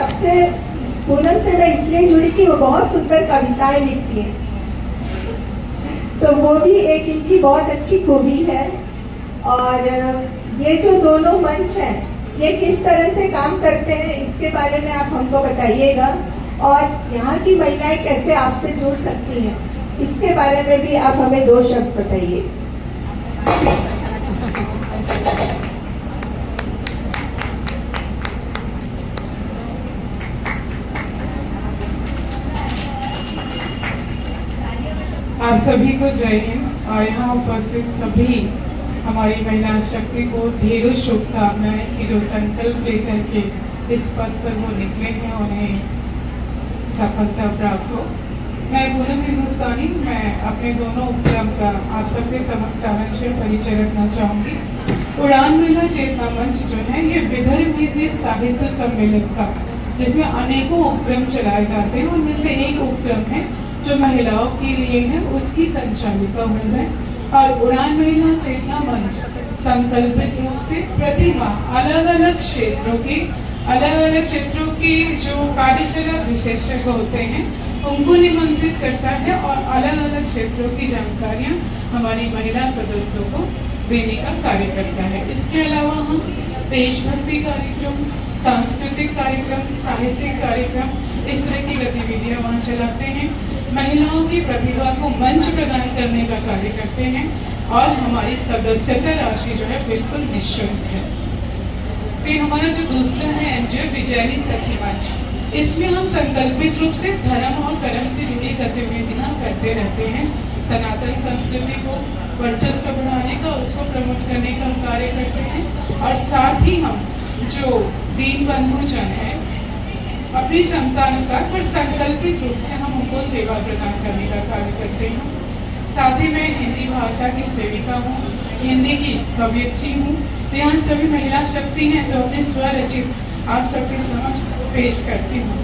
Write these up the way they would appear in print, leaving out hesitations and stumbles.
सबसे पूनम से मैं इसलिए जुड़ी कि वो बहुत सुंदर कविताएं लिखती है, तो वो भी एक इनकी बहुत अच्छी खूबी है। और ये जो दोनों मंच हैं ये किस तरह से काम करते हैं इसके बारे में आप हमको बताइएगा, और यहाँ की महिलाएं कैसे आपसे जुड़ सकती हैं इसके बारे में भी आप हमें 2 शब्द बताइए। आप सभी को जय हिंद। और यहाँ उपस्थित सभी हमारी महिला शक्ति को ढेरों शुभकामनाएं कि जो संकल्प लेकर के इस पद पर वो निकले हैं उन्हें सफलता प्राप्त हो। मैं पूनम हिंदुस्तानी, मैं अपने दोनों उपक्रम का आप सबके समक्ष सारांश में परिचय रखना चाहूँगी। उड़ान महिला चेतना मंच जो है ये विदर्भ हिंदी साहित्य सम्मेलन का, जिसमें अनेकों उपक्रम चलाए जाते हैं, उनमें से एक उपक्रम है जो महिलाओं के लिए है, उसकी संचालिका हूँ मैं। और उड़ान महिला चेतना मंच संकल्पित रूप से प्रतिभा अलग अलग क्षेत्रों के जो कार्यशाला विशेषज्ञ होते हैं उनको निमंत्रित करता है और अलग अलग क्षेत्रों की जानकारियां हमारी महिला सदस्यों को देने का कार्य करता है। इसके अलावा हम देशभक्ति कार्यक्रम, सांस्कृतिक कार्यक्रम, साहित्यिक कार्यक्रम, इस तरह की गतिविधियां वहाँ चलाते हैं। महिलाओं की प्रतिभा को मंच प्रदान करने का कार्य करते हैं और हमारी सदस्यता राशि जो है बिल्कुल निःशुल्क है। फिर हमारा जो दूसरा है एनजीओ विजयनी सखी मंच, इसमें हम संकल्पित रूप से धर्म और कर्म से जुड़ी गतिविधियां करते रहते हैं। सनातन संस्कृति को वर्चस्व बढ़ाने का, उसको प्रमोट करने का कार्य करते हैं। और साथ ही हम जो दीन बंधु जन है अपनी क्षमता अनुसार पर संकल्पित रूप से हम उनको सेवा प्रदान करने का कार्य करते हैं। साथ ही मैं हिंदी भाषा की सेविका हूँ, हिंदी की कवयित्री हूँ। तो यहाँ सभी महिला शक्ति हैं तो अपने स्वरचित आप सबके समक्ष पेश करती हूँ।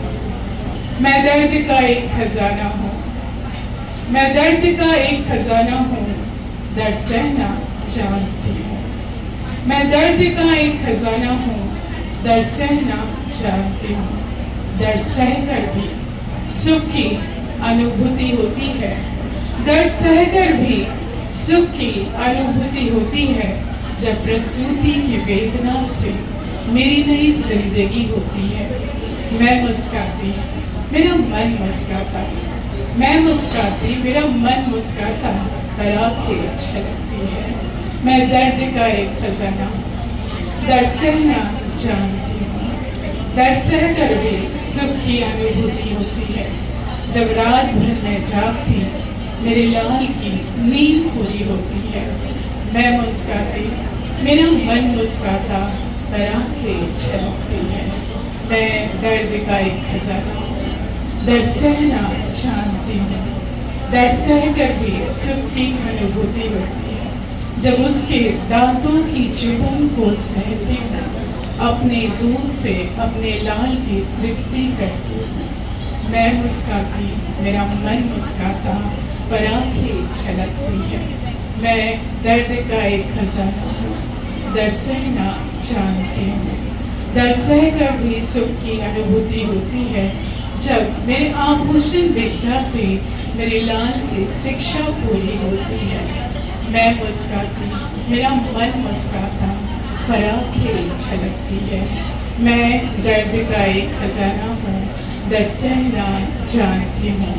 मैं दर्द का एक खजाना हूँ, मैं दर्द का एक खजाना हूँ, दर्द सहना जानती हूँ। मैं दर्द का एक खजाना हूँ, दर्द सहना जानती हूँ। दर्द सहकर भी सुख की अनुभूति होती है, दर्द सहकर भी सुख की अनुभूति होती है। जब प्रसूति की वेदना से मेरी नई जिंदगी होती है। मैं मुस्काती, मेरा मन मुस्काता, मैं मुस्काती, मेरा मन मुस्काता, पर आंखें छलकती है। मैं दर्द का एक खजाना, दर्द सहना जानती हूँ। दर्द सहकर भी सुख की अनुभूति होती है। जब रात भर मैं जागती, मेरे लाल की नींद पूरी होती है। मैं मुस्काती, मेरा मन मुस्काता, पर आंखें छलकती है। मैं दर्द का एक खजाना, दर्द सहना जानती हूँ। दर्द सहकर भी सुख की अनुभूति होती है। जब उसके दांतों की चुभन को सहती हूँ, अपने दूध से अपने लाल की तृप्ति करती हूँ। मैं मुस्काती, मेरा मन मुस्काता, पर आंखें छलकती है। मैं दर्द का एक खजाना हूँ, दर्द सहना जानती हूँ। दर्द सहकर भी सुख की अनुभूति होती है। जब मेरे आभूषण बिक जाते, मेरे लाल की शिक्षा पूरी होती है। मैं मुस्काती, मेरा मन मुस्काता, पर आंखें छलकती है। मैं दर्द का एक खजाना हूँ, दर्द सहना जानती हूँ।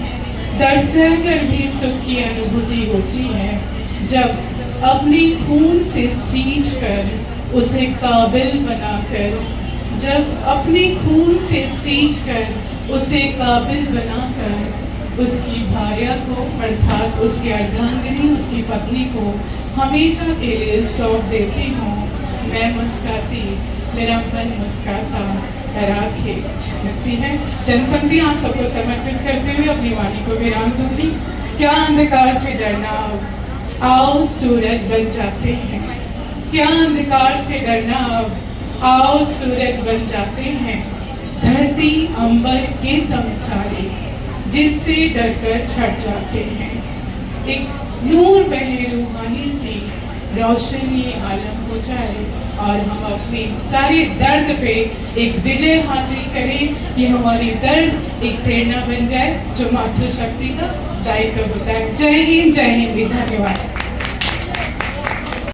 दर्द सहकर भी सुख की अनुभूति होती है। जब अपने खून से सींच कर उसे काबिल बनाकर, जब अपने खून से सींच कर उसे काबिल बनाकर उसकी भार्या को अर्थात उसकी अर्धांगिनी, उसकी पत्नी को हमेशा के लिए सौंप देती हूँ। मैं मुस्काती, मेरा मन मुस्काता, पर आंखें छलकती है। जनपंक्ति आप सबको समर्पित करते हुए अपनी वाणी को विराम दूंगी। क्या अंधकार से डरना, आओ सूरज बन जाते हैं। क्या अंधकार से डरना, आओ सूरज बन जाते हैं। धरती अंबर के तमसारे जिससे डरकर छट जाते हैं। एक नूर बहे रूहानी सी रोशनी आलम हो जाए, और हम अपनी सारी दर्द पे एक विजय हासिल करें कि हमारी दर्द एक प्रेरणा बन जाए जो मातृशक्ति का दायित्व होता है। जय हिंद, धन्यवाद।